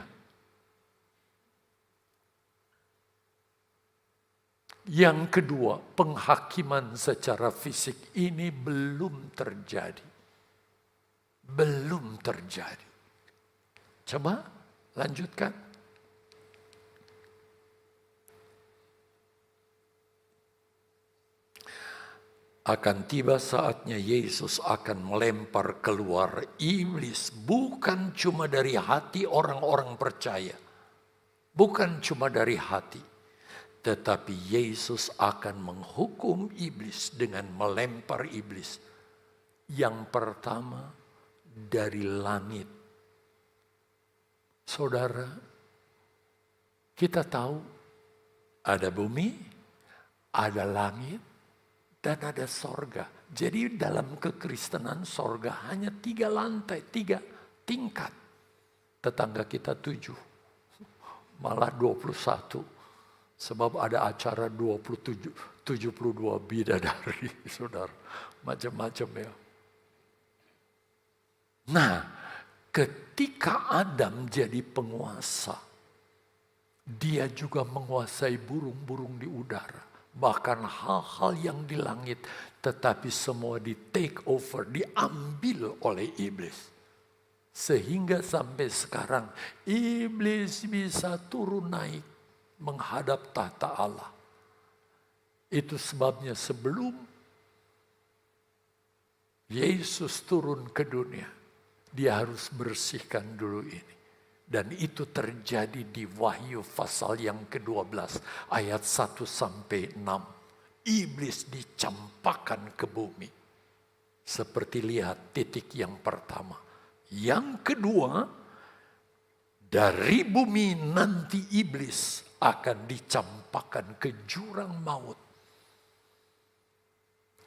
Yang kedua, penghakiman secara fisik ini belum terjadi. Belum terjadi. Coba lanjutkan. Akan tiba saatnya Yesus akan melempar keluar iblis. Bukan cuma dari hati orang-orang percaya. Bukan cuma dari hati. Tetapi Yesus akan menghukum iblis dengan melempar iblis Yang pertama dari langit. Saudara, kita tahu ada bumi, ada langit, dan ada sorga. Jadi dalam kekristenan sorga hanya 3 lantai, 3 tingkat. Tetangga kita 7, malah 21. Sebab ada acara 72 bidadari, saudara. Macam-macam ya. Nah, ketika Adam jadi penguasa, dia juga menguasai burung-burung di udara. Bahkan hal-hal yang di langit, tetapi semua di take over, diambil oleh iblis. Sehingga sampai sekarang, iblis bisa turun naik menghadap tahta Allah. Itu sebabnya sebelum Yesus turun ke dunia, dia harus bersihkan dulu ini. Dan itu terjadi di Wahyu pasal yang ke-12 ayat 1 sampai 6. Iblis dicampakkan ke bumi. Seperti lihat titik yang pertama. Yang kedua, dari bumi nanti iblis akan dicampakkan ke jurang maut.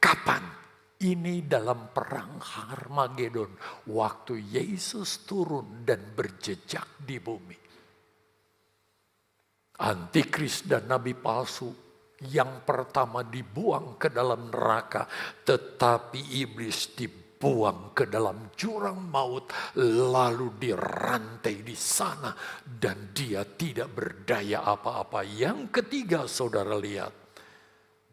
Kapan? Ini dalam perang Harmagedon, waktu Yesus turun dan berjejak di bumi. Antikris dan nabi palsu yang pertama dibuang ke dalam neraka, tetapi iblis dibuang ke dalam jurang maut, lalu dirantai di sana dan dia tidak berdaya apa-apa. Yang ketiga, saudara lihat,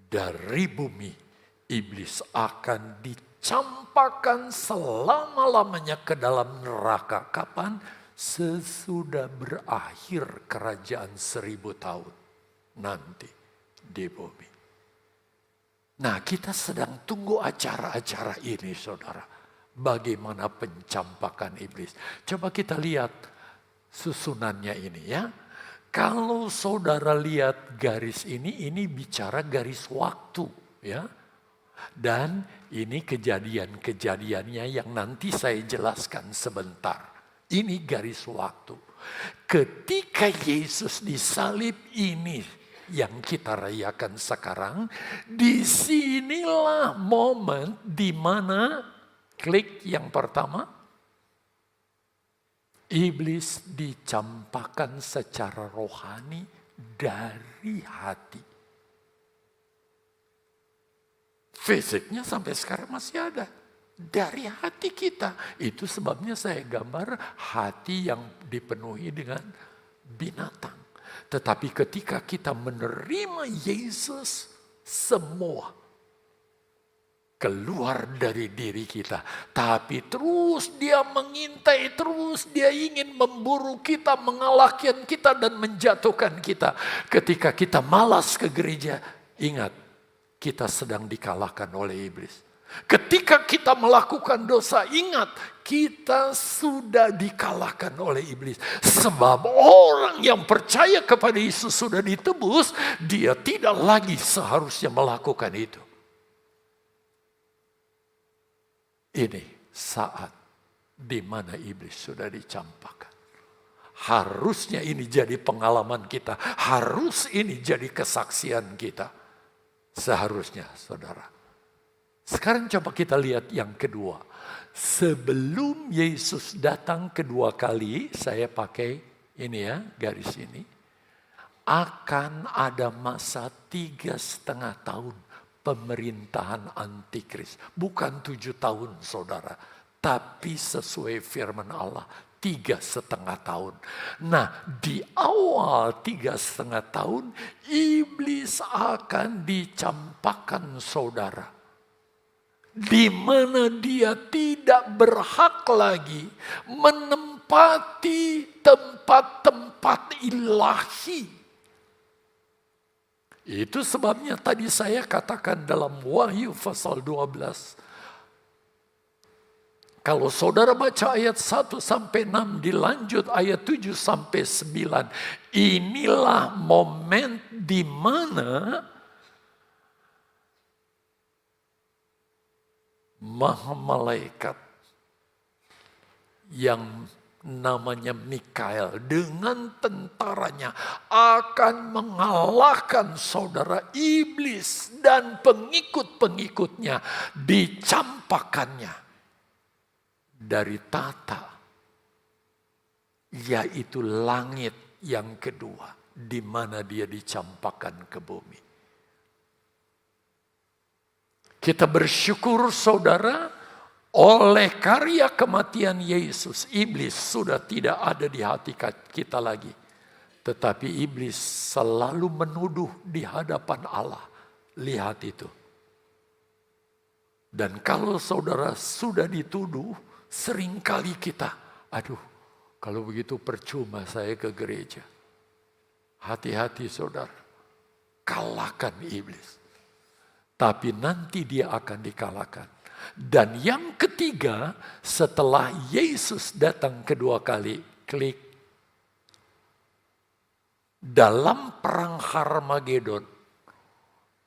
dari bumi iblis akan dicampakkan selama-lamanya ke dalam neraka. Kapan? Sesudah berakhir kerajaan 1000 tahun. Nanti di bumi. Nah, kita sedang tunggu acara-acara ini, saudara. Bagaimana pencampakan iblis. Coba kita lihat susunannya ini ya. Kalau saudara lihat garis ini bicara garis waktu ya. Dan ini kejadian-kejadiannya yang nanti saya jelaskan sebentar. Ini garis waktu. Ketika Yesus disalib ini yang kita rayakan sekarang, disinilah momen di mana klik yang pertama, iblis dicampakkan secara rohani dari hati. Fisiknya sampai sekarang masih ada. Dari hati kita. Itu sebabnya saya gambar hati yang dipenuhi dengan binatang. Tetapi ketika kita menerima Yesus, semua keluar dari diri kita. Tapi terus dia mengintai, terus dia ingin memburu kita, mengalahkan kita dan menjatuhkan kita. Ketika kita malas ke gereja, ingat, kita sedang dikalahkan oleh iblis. Ketika kita melakukan dosa, ingat, kita sudah dikalahkan oleh iblis. Sebab orang yang percaya kepada Yesus sudah ditebus, dia tidak lagi seharusnya melakukan itu. Ini saat di mana iblis sudah dicampakkan. Harusnya ini jadi pengalaman kita. Harus ini jadi kesaksian kita. Seharusnya, saudara. Sekarang coba kita lihat yang kedua. Sebelum Yesus datang kedua kali, saya pakai ini ya, garis ini. Akan ada masa 3,5 tahun pemerintahan antikris. Bukan 7 tahun, saudara. Tapi sesuai firman Allah, 3,5 tahun. Nah, di awal 3,5 tahun, iblis akan dicampakkan, saudara. Di mana dia tidak berhak lagi menempati tempat-tempat ilahi. Itu sebabnya tadi saya katakan dalam Wahyu pasal 12. Kalau saudara baca ayat 1 sampai 6, dilanjut ayat 7 sampai 9. Inilah momen di mana maha malaikat yang namanya Mikael dengan tentaranya akan mengalahkan saudara iblis dan pengikut-pengikutnya, dicampakkannya dari tata, yaitu langit yang kedua, di mana dia dicampakkan ke bumi. Kita bersyukur saudara, oleh karya kematian Yesus, iblis sudah tidak ada di hati kita lagi. Tetapi iblis selalu menuduh di hadapan Allah. Lihat itu. Dan kalau saudara sudah dituduh, seringkali kita, aduh, kalau begitu percuma saya ke gereja. Hati-hati saudara, kalahkan iblis. Tapi nanti dia akan dikalahkan. Dan yang ketiga, setelah Yesus datang kedua kali, klik. Dalam perang Harmagedon,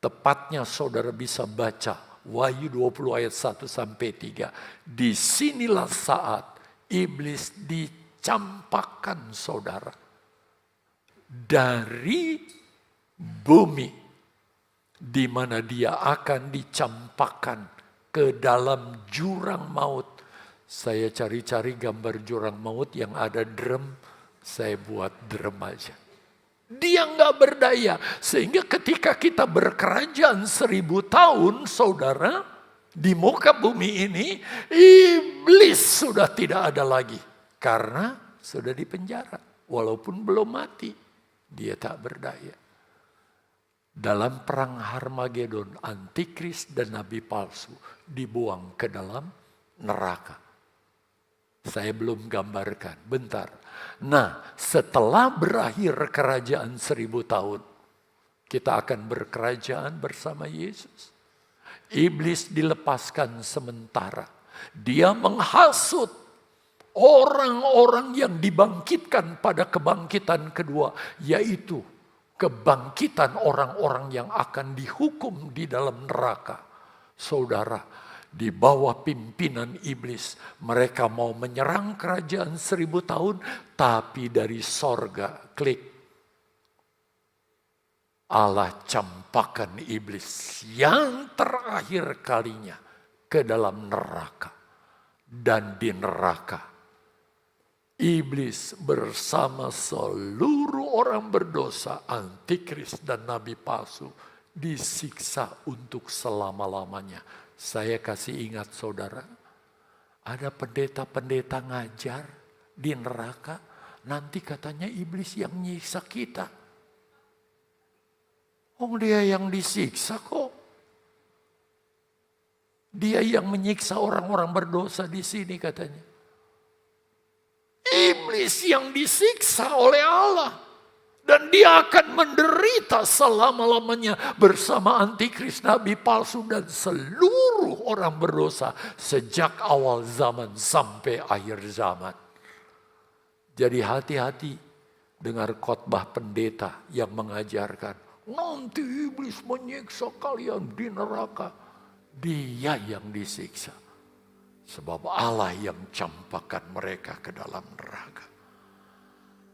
tepatnya saudara bisa baca Wahyu 20 ayat 1 sampai 3. Disinilah saat iblis dicampakkan saudara dari bumi, di mana dia akan dicampakkan ke dalam jurang maut. Saya cari-cari gambar jurang maut yang ada drum, saya buat drum aja. Dia nggak berdaya, sehingga ketika kita berkerajaan 1000 tahun, saudara, di muka bumi ini, iblis sudah tidak ada lagi. Karena sudah dipenjara, walaupun belum mati, dia tak berdaya. Dalam perang Harmagedon, antikris dan nabi palsu dibuang ke dalam neraka. Saya belum gambarkan, bentar. Nah, setelah berakhir kerajaan 1000 tahun, kita akan berkerajaan bersama Yesus. Iblis dilepaskan sementara. Dia menghasut orang-orang yang dibangkitkan pada kebangkitan kedua, yaitu kebangkitan orang-orang yang akan dihukum di dalam neraka. Saudara, di bawah pimpinan iblis, mereka mau menyerang kerajaan 1000 tahun, tapi dari sorga, klik. Allah campakkan iblis yang terakhir kalinya ke dalam neraka. Dan di neraka, iblis bersama seluruh orang berdosa, antikris dan nabi palsu disiksa untuk selama-lamanya. Saya kasih ingat saudara, ada pendeta-pendeta ngajar di neraka, nanti katanya iblis yang nyiksa kita. Oh, dia yang disiksa kok. Dia yang menyiksa orang-orang berdosa di sini katanya. Iblis yang disiksa oleh Allah. Dan dia akan menderita selama-lamanya bersama antikris, nabi palsu, dan seluruh orang berdosa sejak awal zaman sampai akhir zaman. Jadi hati-hati dengar khotbah pendeta yang mengajarkan, nanti iblis menyiksa kalian di neraka. Dia yang disiksa. Sebab Allah yang campakkan mereka ke dalam neraka.